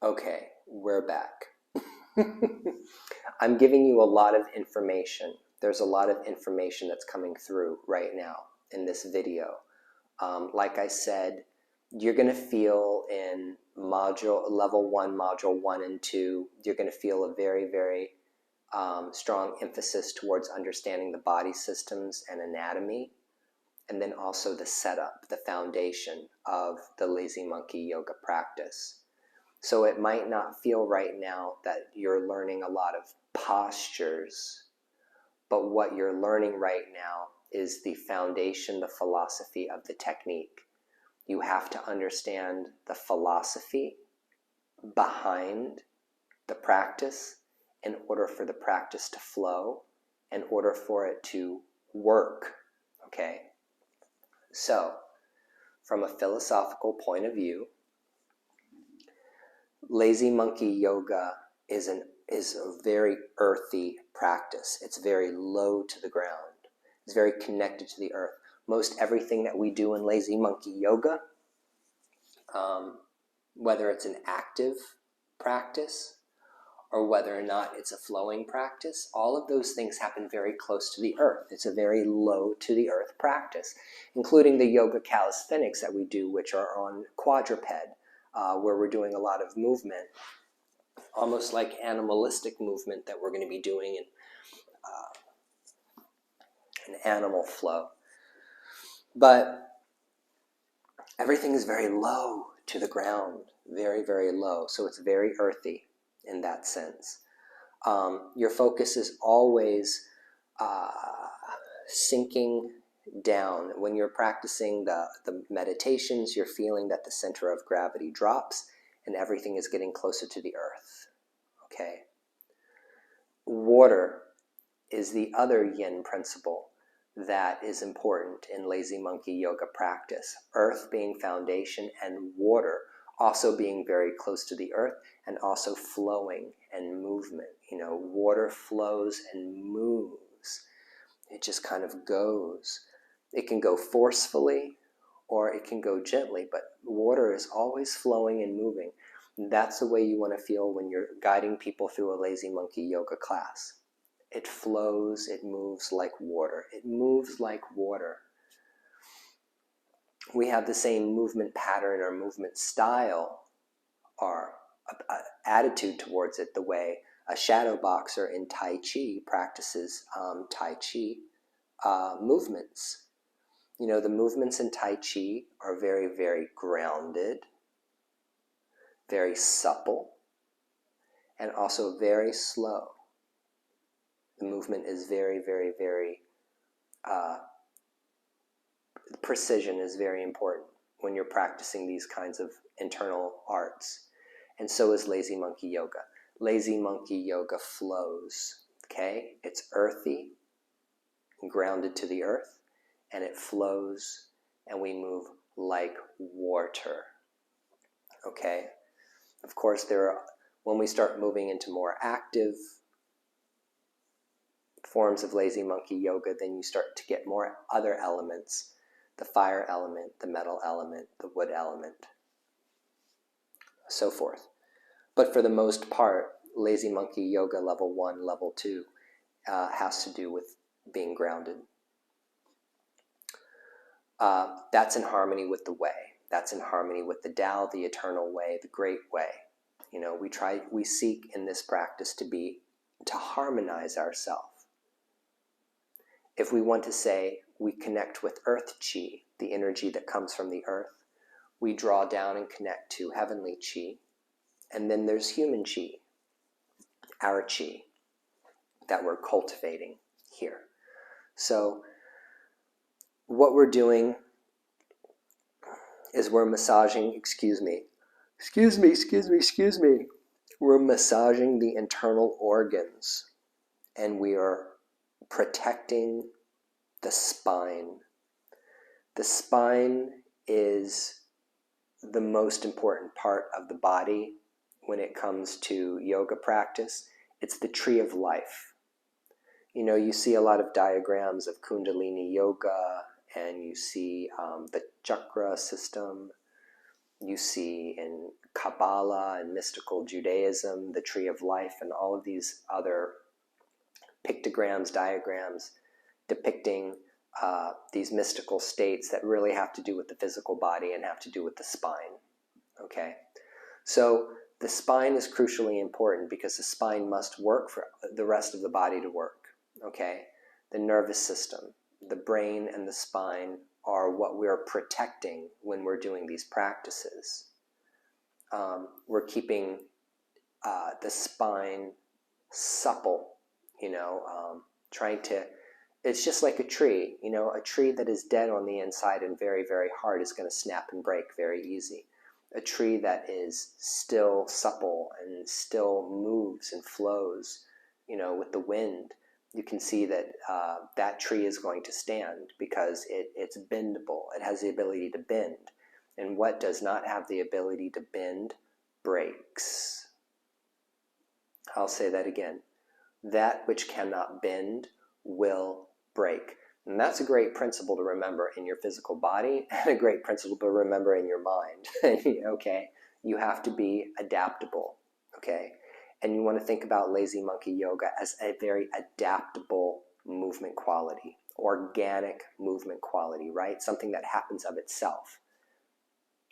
Okay, we're back. I'm giving you a lot of information. There's a lot of information that's coming through right now in this video. Like I said, you're going to feel in level 1, module 1 and 2, you're going to feel a very, very strong emphasis towards understanding the body systems and anatomy, and then also the setup, the foundation of the lazy monkey yoga practice. So it might not feel right now that you're learning a lot of postures, but what you're learning right now is the foundation, the philosophy of the technique. You have to understand the philosophy behind the practice in order for the practice to flow, in order for it to work, okay? So, from a philosophical point of view, lazy monkey yoga is a very earthy practice. It's very low to the ground. It's very connected to the earth. Most everything that we do in lazy monkey yoga, whether it's an active practice or whether or not it's a flowing practice, all of those things happen very close to the earth. It's a very low to the earth practice, including the yoga calisthenics that we do, which are on quadruped, where we're doing a lot of movement, almost like animalistic movement that we're going to be doing in an animal flow. But everything is very low to the ground, very, very low. So it's very earthy in that sense. Your focus is always sinking down. When you're practicing the meditations, you're feeling that the center of gravity drops and everything is getting closer to the earth. Okay? Water is the other yin principle that is important in lazy monkey yoga practice. Earth being foundation and water also being very close to the earth and also flowing and movement. You know, water flows and moves. It just kind of goes. It can go forcefully or it can go gently, but water is always flowing and moving. That's the way you want to feel when you're guiding people through a lazy monkey yoga class. It flows, it moves like water. It moves like water. We have the same movement pattern or movement style or attitude towards it, the way a shadow boxer in Tai Chi practices Tai Chi movements. You know, the movements in Tai Chi are very, very grounded, very supple, and also very slow. The movement is very, very, very, precision is very important when you're practicing these kinds of internal arts. And so is lazy monkey yoga. Lazy monkey yoga flows, okay? It's earthy, grounded to the earth, and it flows, and we move like water, okay? Of course, when we start moving into more active forms of lazy monkey yoga, then you start to get more other elements, the fire element, the metal element, the wood element, so forth. But for the most part, lazy monkey yoga level 1, level 2 has to do with being grounded. That's in harmony with the way. That's in harmony with the Tao, the eternal way, the great way. You know, we seek in this practice to harmonize ourselves. If we want to say we connect with earth chi, the energy that comes from the earth, we draw down and connect to heavenly chi. And then there's human chi, our chi, that we're cultivating here. So what we're doing is we're massaging, we're massaging the internal organs, and we are protecting the spine. The spine is the most important part of the body when it comes to yoga practice. It's the tree of life. You know, you see a lot of diagrams of Kundalini yoga, and you see the chakra system. You see in Kabbalah and mystical Judaism, the tree of life, and all of these other pictograms, diagrams depicting these mystical states that really have to do with the physical body and have to do with the spine. Okay, so the spine is crucially important because the spine must work for the rest of the body to work. Okay, the nervous system, the brain, and the spine are what we're protecting when we're doing these practices. We're keeping the spine supple, trying to, it's just like a tree, a tree that is dead on the inside and very, very hard is going to snap and break very easy. A tree that is still supple and still moves and flows, with the wind, you can see that that tree is going to stand because it's bendable. It has the ability to bend. And what does not have the ability to bend breaks. I'll say that again. That which cannot bend will break. And that's a great principle to remember in your physical body and a great principle to remember in your mind. Okay? You have to be adaptable. Okay? And you want to think about lazy monkey yoga as a very adaptable movement quality, organic movement quality, right? Something that happens of itself.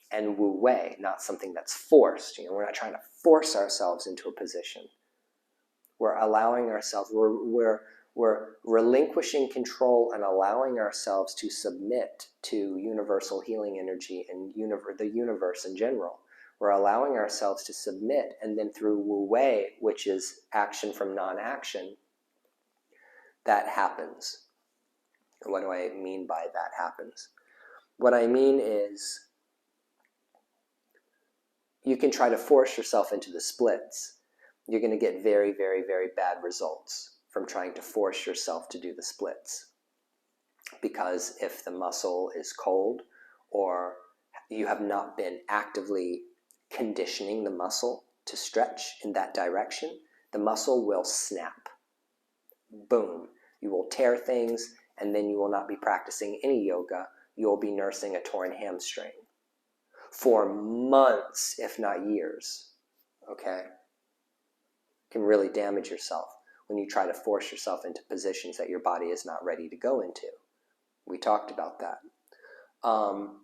And wu wei, not something that's forced. We're not trying to force ourselves into a position. We're allowing ourselves, we're relinquishing control and allowing ourselves to submit to universal healing energy and the universe in general. We're allowing ourselves to submit, and then through wu wei, which is action from non-action, that happens. And what do I mean by that happens? What I mean is, you can try to force yourself into the splits. You're going to get very, very, very bad results from trying to force yourself to do the splits. Because if the muscle is cold, or you have not been actively conditioning the muscle to stretch in that direction, the muscle will snap. Boom. You will tear things, and then you will not be practicing any yoga. You will be nursing a torn hamstring for months, if not years. Okay? You can really damage yourself when you try to force yourself into positions that your body is not ready to go into. We talked about that.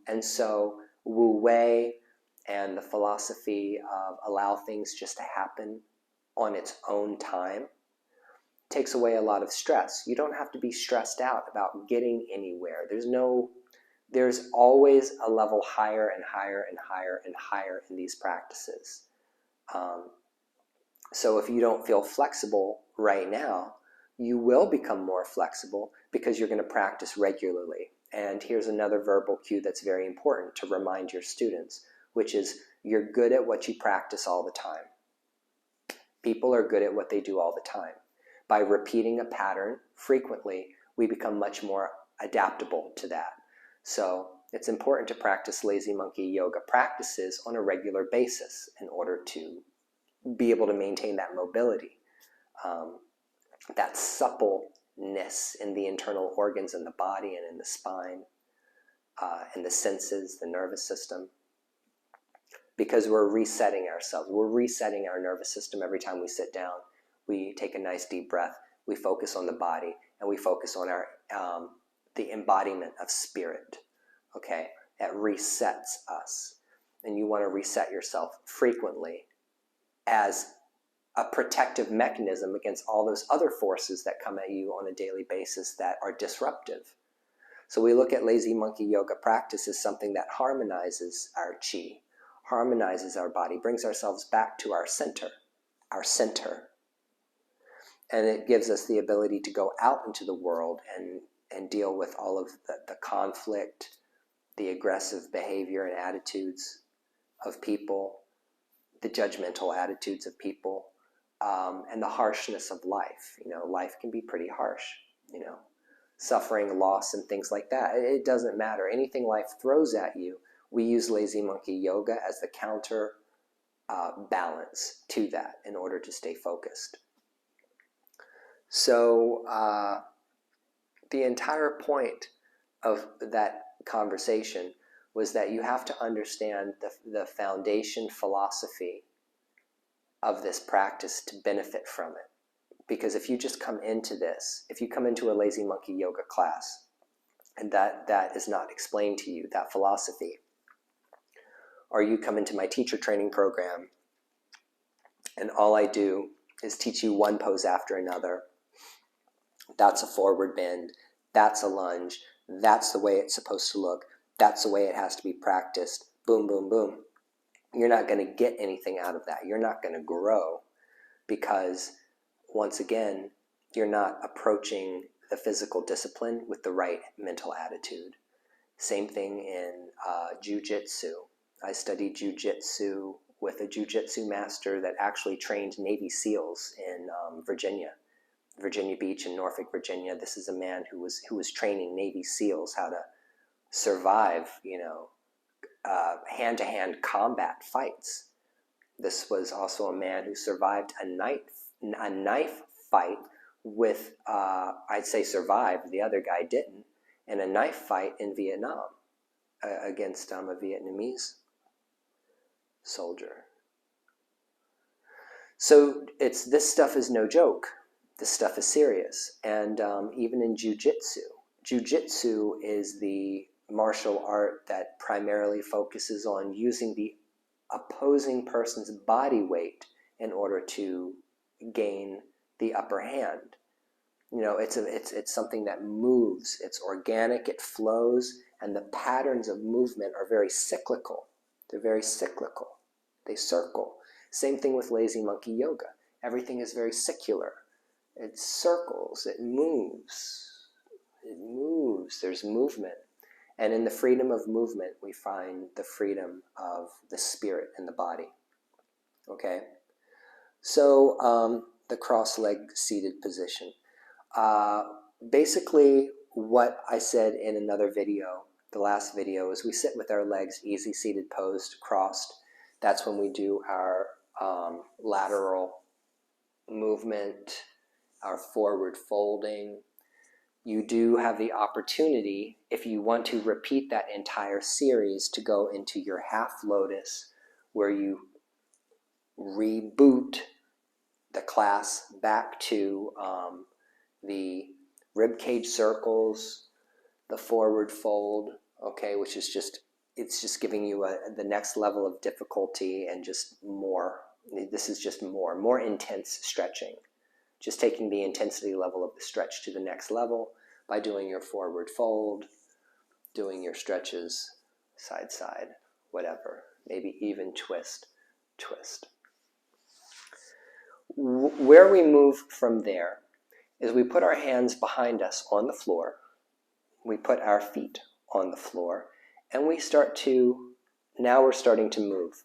And so wu wei and the philosophy of allow things just to happen on its own time takes away a lot of stress. You don't have to be stressed out about getting anywhere. There's always a level higher and higher and higher and higher in these practices. So if you don't feel flexible right now, you will become more flexible because you're going to practice regularly. And here's another verbal cue that's very important to remind your students, which is you're good at what you practice all the time. People are good at what they do all the time. By repeating a pattern frequently, we become much more adaptable to that. So it's important to practice lazy monkey yoga practices on a regular basis in order to be able to maintain that mobility, that suppleness in the internal organs in the body and in the spine, in the senses, the nervous system, because we're resetting ourselves. We're resetting our nervous system every time we sit down. We take a nice deep breath, we focus on the body, and we focus on our the embodiment of spirit. Okay, that resets us. And you want to reset yourself frequently as a protective mechanism against all those other forces that come at you on a daily basis that are disruptive. So we look at lazy monkey yoga practice as something that harmonizes our chi, harmonizes our body, brings ourselves back to our center. And it gives us the ability to go out into the world and deal with all of the conflict, the aggressive behavior and attitudes of people, the judgmental attitudes of people, and the harshness of life. Life can be pretty harsh, suffering, loss, and things like that. It doesn't matter. Anything life throws at you, we use lazy monkey yoga as the counter balance to that in order to stay focused. So the entire point of that conversation was that you have to understand the foundation philosophy of this practice to benefit from it. Because if you just come into this, if you come into a lazy monkey yoga class, and that is not explained to you, that philosophy, or you come into my teacher training program, and all I do is teach you one pose after another. That's a forward bend, that's a lunge, that's the way it's supposed to look, that's the way it has to be practiced, boom, boom, boom. You're not going to get anything out of that. You're not going to grow because, once again, you're not approaching the physical discipline with the right mental attitude. Same thing in jiu-jitsu. I studied jiu-jitsu with a jiu-jitsu master that actually trained Navy SEALs in Virginia Beach in Norfolk, Virginia. This is a man who was training Navy SEALs how to survive, hand-to-hand combat fights. This was also a man who survived a knife fight with, I'd say survived, the other guy didn't, in a knife fight in Vietnam against a Vietnamese soldier. So this stuff is no joke. This stuff is serious. And even in jiu-jitsu, jiu-jitsu is the martial art that primarily focuses on using the opposing person's body weight in order to gain the upper hand. It's something that moves, it's organic, it flows, and the patterns of movement are very cyclical. They're very cyclical. They circle. Same thing with lazy monkey yoga. Everything is very secular. It circles, it moves, there's movement. And in the freedom of movement, we find the freedom of the spirit and the body. Okay? So, the cross-leg seated position. Basically, what I said in another video, the last video, is we sit with our legs easy seated posed, crossed. That's when we do our lateral movement, our forward folding. You do have the opportunity, if you want to repeat that entire series, to go into your half lotus, where you reboot the class back to the rib cage circles, the forward fold, okay, which is it's just giving you the next level of difficulty and just more. This is just more intense stretching. Just taking the intensity level of the stretch to the next level by doing your forward fold, doing your stretches side, whatever, maybe even twist. Where we move from there is we put our hands behind us on the floor, we put our feet on the floor, and we're starting to move.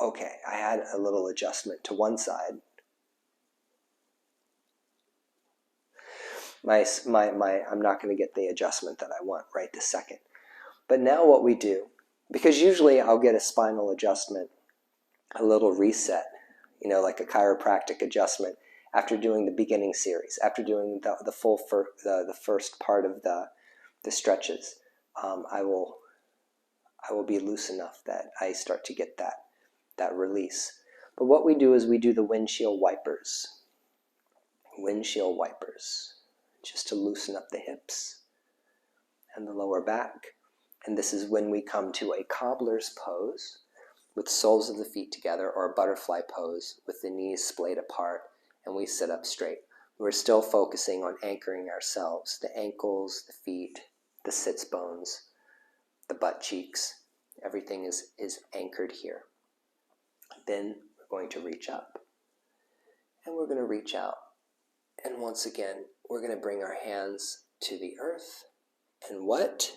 Okay, I had a little adjustment to one side. I'm not going to get the adjustment that I want right this second. But now what we do, because usually I'll get a spinal adjustment, a little reset, like a chiropractic adjustment after doing the beginning series, after doing the first part of the stretches. I will be loose enough that I start to get that release. But what we do is we do the windshield wipers. Windshield wipers, just to loosen up the hips and the lower back. And this is when we come to a cobbler's pose with soles of the feet together, or a butterfly pose with the knees splayed apart, and we sit up straight. We're still focusing on anchoring ourselves, the ankles, the feet, the sits bones, the butt cheeks. Everything is anchored here. Then we're going to reach up, and we're going to reach out. And once again, we're going to bring our hands to the earth. And what?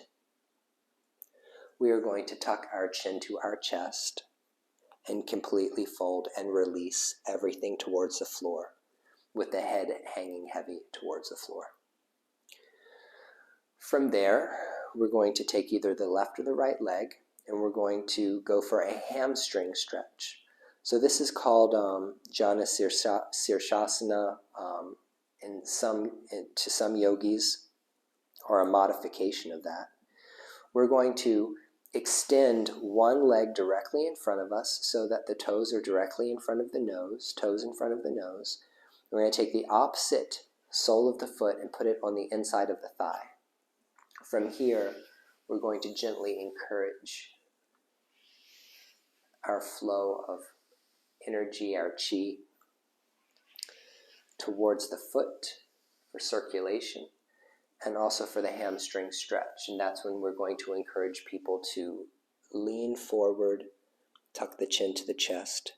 We are going to tuck our chin to our chest and completely fold and release everything towards the floor, with the head hanging heavy towards the floor. From there, we're going to take either the left or the right leg, and we're going to go for a hamstring stretch. So this is called Jana Sirshasana to some yogis. or a modification of that. We're going to extend one leg directly in front of us so that the toes are directly in front of the nose, toes in front of the nose. We're going to take the opposite sole of the foot and put it on the inside of the thigh. From here, we're going to gently encourage our flow of energy, our chi, towards the foot for circulation and also for the hamstring stretch. And that's when we're going to encourage people to lean forward, tuck the chin to the chest,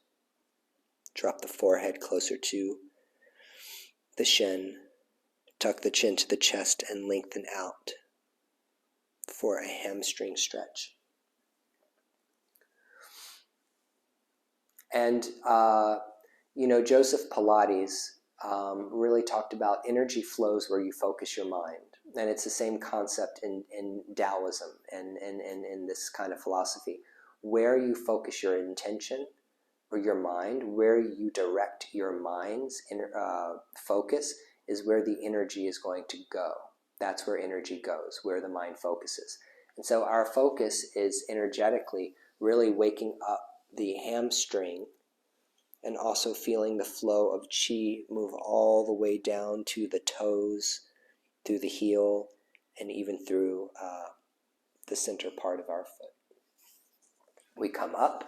drop the forehead closer to the shin, tuck the chin to the chest and lengthen out for a hamstring stretch. And, Joseph Pilates really talked about energy flows where you focus your mind. And it's the same concept in Taoism and in this kind of philosophy. Where you focus your intention or your mind, where you direct your mind's focus is where the energy is going to go. That's where energy goes, where the mind focuses. And so our focus is energetically really waking up the hamstring and also feeling the flow of chi move all the way down to the toes, through the heel, and even through the center part of our foot. We come up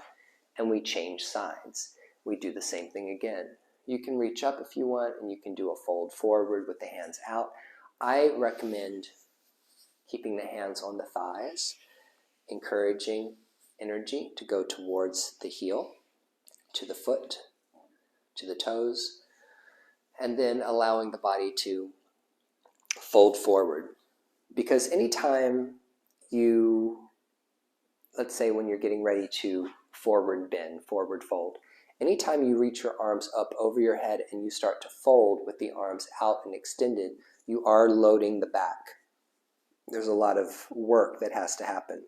and we change sides. We do the same thing again. You can reach up if you want, and you can do a fold forward with the hands out. I recommend keeping the hands on the thighs, encouraging energy to go towards the heel, to the foot, to the toes, and then allowing the body to fold forward. Because anytime let's say when you're getting ready to forward bend, forward fold, anytime you reach your arms up over your head and you start to fold with the arms out and extended, you are loading the back. There's a lot of work that has to happen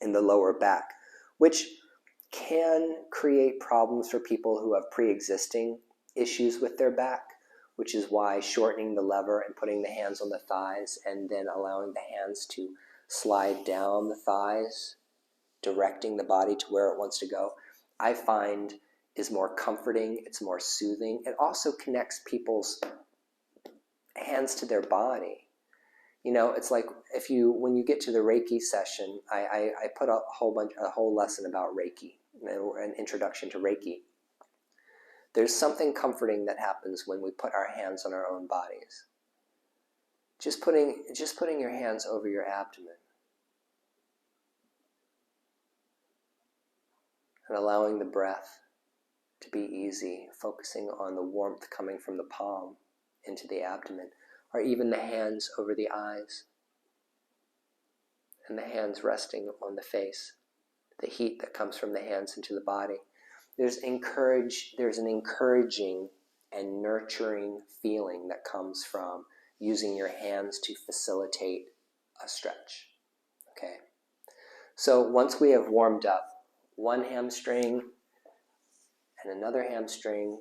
in the lower back, which can create problems for people who have pre-existing issues with their back, which is why shortening the lever and putting the hands on the thighs and then allowing the hands to slide down the thighs, directing the body to where it wants to go, I find is more comforting, it's more soothing. It also connects people's hands to their body. It's like when you get to the Reiki session, I put a whole lesson about Reiki, an introduction to Reiki. There's something comforting that happens when we put our hands on our own bodies. Just putting your hands over your abdomen and allowing the breath to be easy, focusing on the warmth coming from the palm into the abdomen, or even the hands over the eyes and the hands resting on the face, the heat that comes from the hands into the body. There's an encouraging and nurturing feeling that comes from using your hands to facilitate a stretch. Okay? So once we have warmed up one hamstring and another hamstring,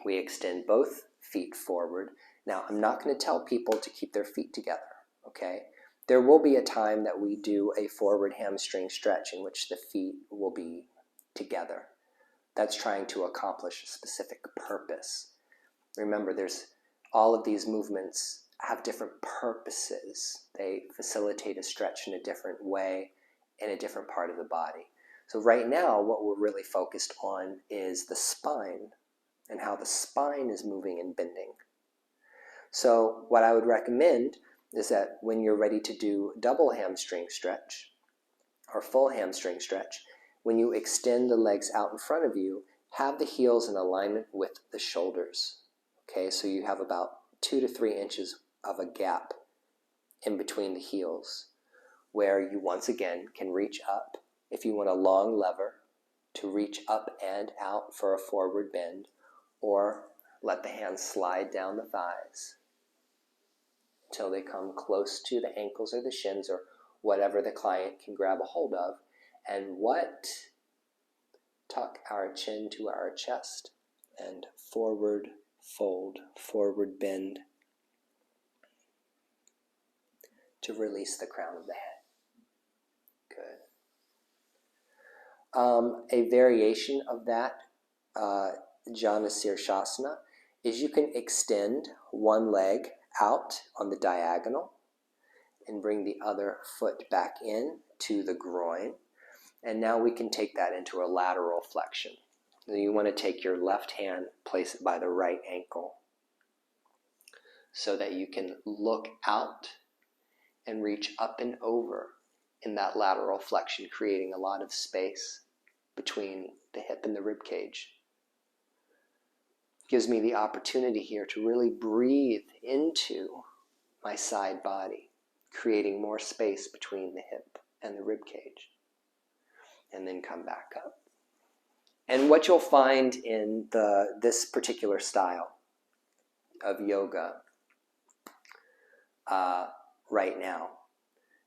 we extend both feet forward. Now, I'm not going to tell people to keep their feet together, okay? There will be a time that we do a forward hamstring stretch in which the feet will be together. That's trying to accomplish a specific purpose. Remember, all of these movements have different purposes. They facilitate a stretch in a different way in a different part of the body. So right now, what we're really focused on is the spine and how the spine is moving and bending. So what I would recommend is that when you're ready to do double hamstring stretch or full hamstring stretch, when you extend the legs out in front of you, have the heels in alignment with the shoulders. Okay, so you have about 2 to 3 inches of a gap in between the heels where you once again can reach up if you want a long lever to reach up and out for a forward bend, or let the hands slide down the thighs until they come close to the ankles or the shins or whatever the client can grab a hold of. And tuck our chin to our chest and forward fold, forward bend. to release the crown of the head. Good. A variation of that Jana Shirshasana is you can extend one leg out on the diagonal and bring the other foot back in to the groin. And now we can take that into a lateral flexion. So you want to take your left hand, place it by the right ankle so that you can look out and reach up and over in that lateral flexion, creating a lot of space between the hip and the rib cage. Gives me the opportunity here to really breathe into my side body, creating more space between the hip and the rib cage. And then come back up. And what you'll find in this particular style of yoga right now,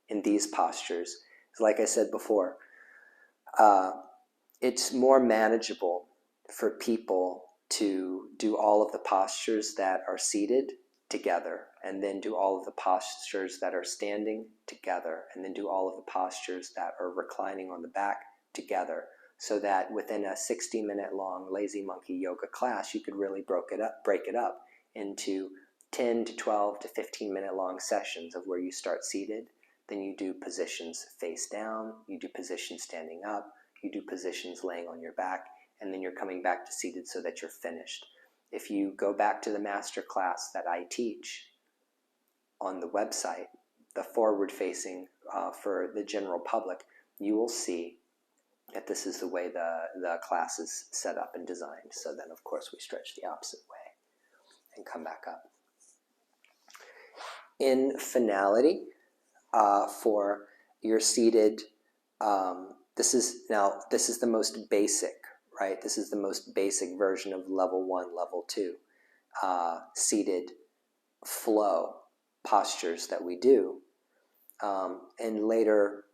in these postures, is, like I said before, it's more manageable for people to do all of the postures that are seated together, and then do all of the postures that are standing together, and then do all of the postures that are reclining on the back together, so that within a 60-minute long Lazy Monkey yoga class, you could really break it up into 10 to 12 to 15-minute long sessions of where you start seated, then you do positions face down, you do positions standing up, you do positions laying on your back, and then you're coming back to seated so that you're finished. If you go back to the master class that I teach on the website, the forward-facing for the general public, you will see that this is the way the class is set up and designed. So then, of course, we stretch the opposite way and come back up. In finality, for your seated, this is the most basic, right? This is the most basic version of level 1, level 2, seated flow postures that we do. In later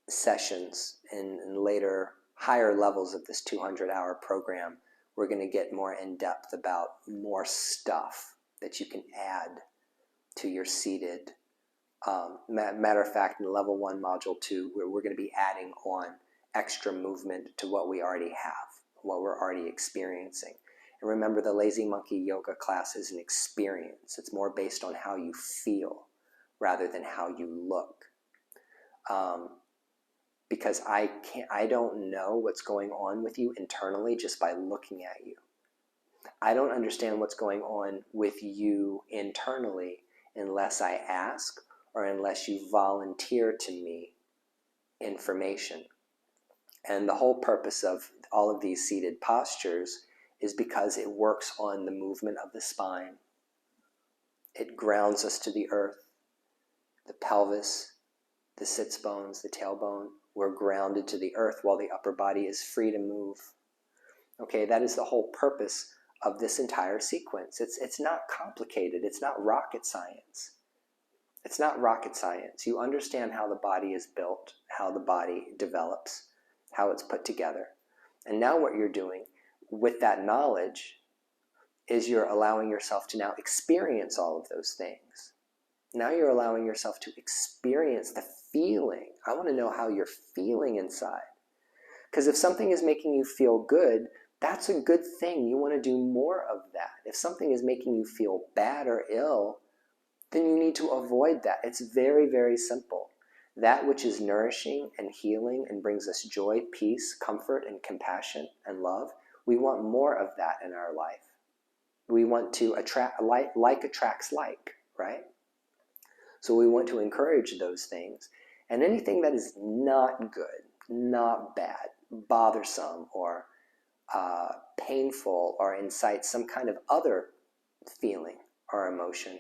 sessions and later higher levels of this 200-hour program, we're going to get more in depth about more stuff that you can add to your seated. Matter of fact, in level 1, module 2, we're going to be adding on extra movement to what we already have, what we're already experiencing. And remember, the Lazy Monkey yoga class is an experience. It's more based on how you feel rather than how you look. Because I don't know what's going on with you internally just by looking at you. I don't understand what's going on with you internally unless I ask or unless you volunteer to me information. And the whole purpose of all of these seated postures is because it works on the movement of the spine. It grounds us to the earth, the pelvis, the sits bones, the tailbone. We're grounded to the earth while the upper body is free to move. Okay, that is the whole purpose of this entire sequence. It's not complicated. It's not rocket science. It's not rocket science. You understand how the body is built, how the body develops, how it's put together. And now what you're doing with that knowledge is you're allowing yourself to now experience all of those things. Now you're allowing yourself to experience the feeling. I want to know how you're feeling inside. Because if something is making you feel good, that's a good thing. You want to do more of that. If something is making you feel bad or ill, then you need to avoid that. It's very, very simple. That which is nourishing and healing and brings us joy, peace, comfort, and compassion and love, we want more of that in our life. We want to attract, like attracts like, right? So we want to encourage those things. And anything that is not good, not bad, bothersome, or painful, or incites some kind of other feeling or emotion,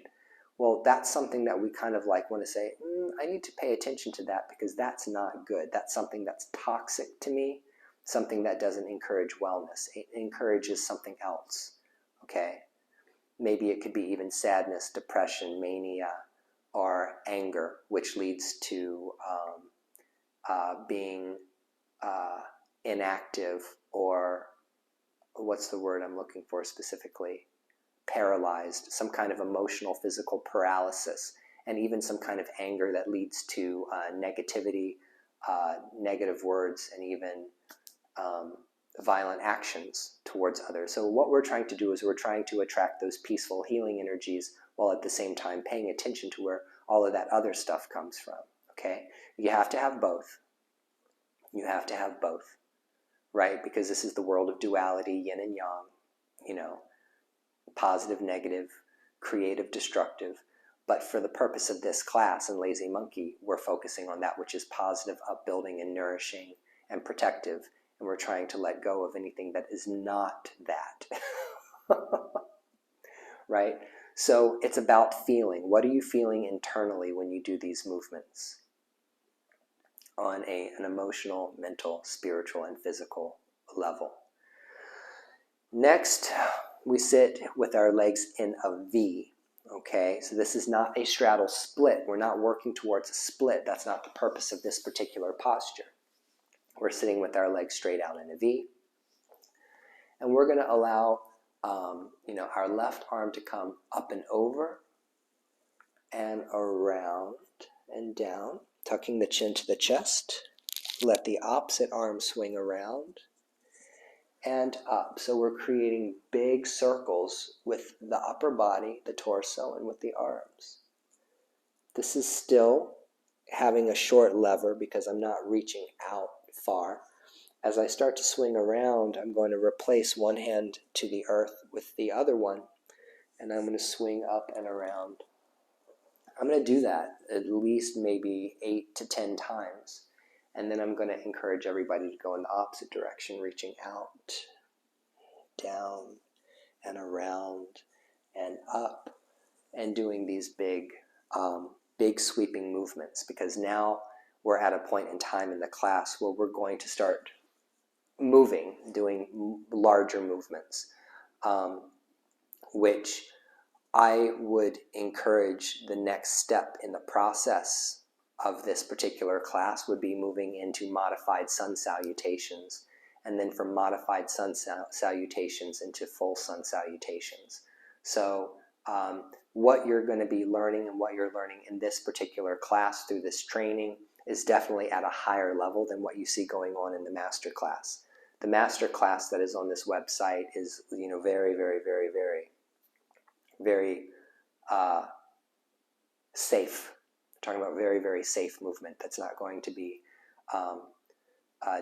well, that's something that we kind of like want to say, I need to pay attention to that because that's not good. That's something that's toxic to me, something that doesn't encourage wellness. It encourages something else, okay? Maybe it could be even sadness, depression, mania, or anger, which leads to being inactive, or what's the word I'm looking for specifically? Paralyzed, some kind of emotional, physical paralysis. and even some kind of anger that leads to negativity, negative words, and even violent actions towards others. So what we're trying to do is we're trying to attract those peaceful healing energies while at the same time paying attention to where all of that other stuff comes from. Okay? You have to have both. You have to have both, right? Because this is the world of duality, yin and yang, you know, positive, negative, creative, destructive. But for the purpose of this class in Lazy Monkey, we're focusing on that which is positive, upbuilding, and nourishing, and protective. And we're trying to let go of anything that is not that. Right? So it's about feeling. What are you feeling internally when you do these movements? On an emotional, mental, spiritual, and physical level. Next, we sit with our legs in a V. Okay, so this is not a straddle split. We're not working towards a split. That's not the purpose of this particular posture. We're sitting with our legs straight out in a V. And we're going to allow our left arm to come up and over and around and down, tucking the chin to the chest. Let the opposite arm swing around and up. So we're creating big circles with the upper body, the torso, and with the arms. This is still having a short lever because I'm not reaching out far. As I start to swing around, I'm going to replace one hand to the earth with the other one, and I'm going to swing up and around. I'm going to do that at least maybe 8 to 10 times. And then I'm going to encourage everybody to go in the opposite direction, reaching out, down, and around, and up, and doing these big sweeping movements, because now we're at a point in time in the class where we're going to start moving, doing larger movements, which I would encourage the next step in the process of this particular class would be moving into modified sun salutations, and then from modified sun salutations into full sun salutations. So what you're going to be learning and what you're learning in this particular class through this training is definitely at a higher level than what you see going on in the master class. The master class that is on this website is, very, very, very, very, very safe. We're talking about very, very safe movement that's not going to be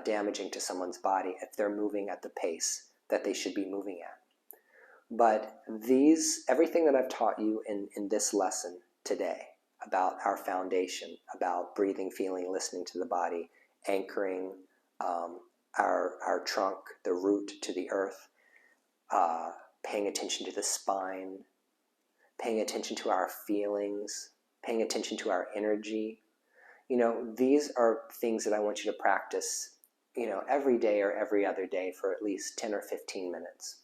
damaging to someone's body if they're moving at the pace that they should be moving at. But everything that I've taught you in this lesson today about our foundation, about breathing, feeling, listening to the body, anchoring our trunk, the root to the earth, paying attention to the spine, paying attention to our feelings, paying attention to our energy. These are things that I want you to practice, every day or every other day for at least 10 or 15 minutes.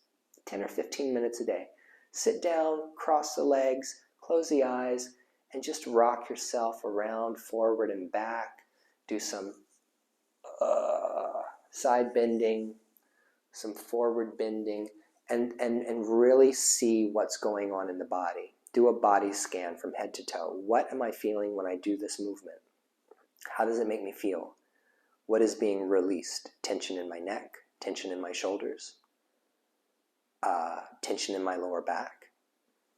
10 or 15 minutes a day. Sit down, cross the legs, close the eyes, and just rock yourself around, forward and back. Do some side bending, some forward bending, and really see what's going on in the body. Do a body scan from head to toe. What am I feeling when I do this movement? How does it make me feel? What is being released? Tension in my neck, tension in my shoulders, tension in my lower back.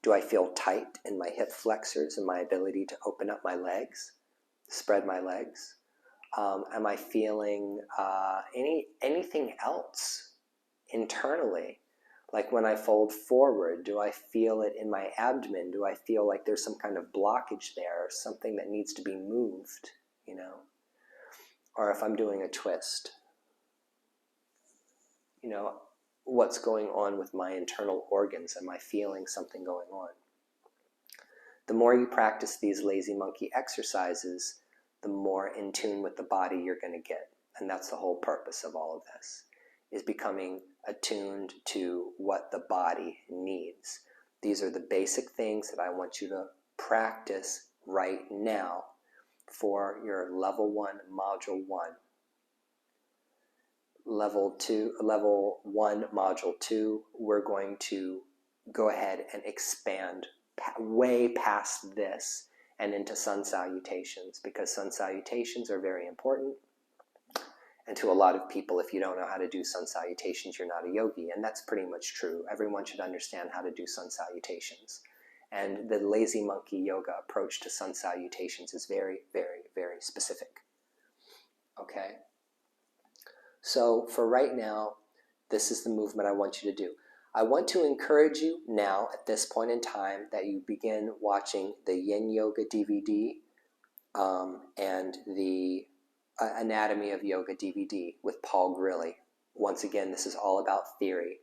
Do I feel tight in my hip flexors and my ability to open up my legs, spread my legs? Am I feeling anything else internally? Like when I fold forward, do I feel it in my abdomen? Do I feel like there's some kind of blockage there, or something that needs to be moved, Or if I'm doing a twist, what's going on with my internal organs? Am I feeling something going on? The more you practice these lazy monkey exercises, the more in tune with the body you're going to get. And that's the whole purpose of all of this, is becoming attuned to what the body needs. These are the basic things that I want you to practice right now for your level 1, module 1. Level 1, module 2, we're going to go ahead and expand way past this and into sun salutations, because sun salutations are very important. And to a lot of people, if you don't know how to do sun salutations, you're not a yogi. And that's pretty much true. Everyone should understand how to do sun salutations. And the lazy monkey yoga approach to sun salutations is very, very, very specific. Okay? So for right now, this is the movement I want you to do. I want to encourage you now, at this point in time, that you begin watching the Yin Yoga DVD and the Anatomy of Yoga DVD with Paul Grilly. Once again, this is all about theory.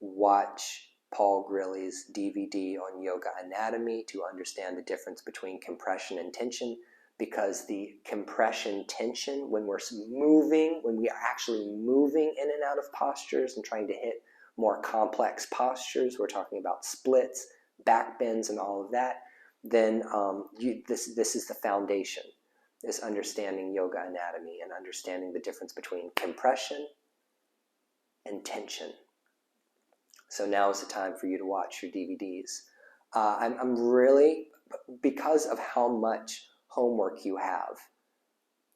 Watch Paul Grilly's DVD on yoga anatomy to understand the difference between compression and tension, because the compression tension, when we're moving, when we are actually moving in and out of postures and trying to hit more complex postures, we're talking about splits, back bends, and all of that, then this is the foundation, is understanding yoga anatomy and understanding the difference between compression and tension. So now is the time for you to watch your DVDs. I'm really, because of how much homework you have,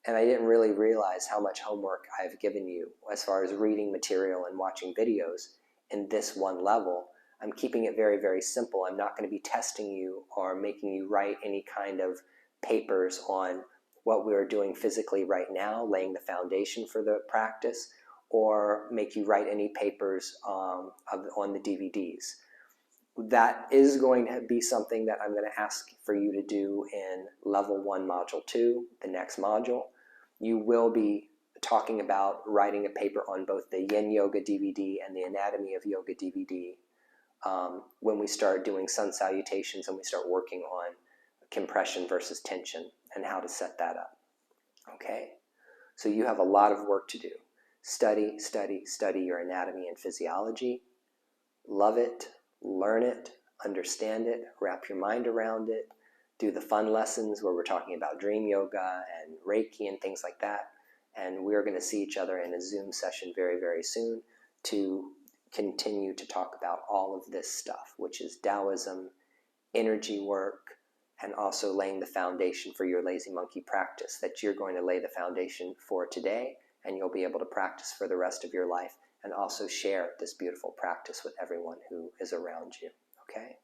and I didn't really realize how much homework I've given you as far as reading material and watching videos in this one level, I'm keeping it very, very simple. I'm not going to be testing you or making you write any kind of papers on what we are doing physically right now, laying the foundation for the practice, or make you write any papers on the DVDs. That is going to be something that I'm going to ask for you to do in Level 1, Module 2, the next module. You will be talking about writing a paper on both the Yin Yoga DVD and the Anatomy of Yoga DVD when we start doing sun salutations and we start working on compression versus tension and how to set that up. Okay? So you have a lot of work to do. Study, study, study your anatomy and physiology. Love it, learn it, understand it, wrap your mind around it. Do the fun lessons where we're talking about dream yoga and Reiki and things like that. And we're going to see each other in a Zoom session very, very soon to continue to talk about all of this stuff, which is Taoism, energy work, and also laying the foundation for your lazy monkey practice that you're going to lay the foundation for today, and you'll be able to practice for the rest of your life and also share this beautiful practice with everyone who is around you. Okay?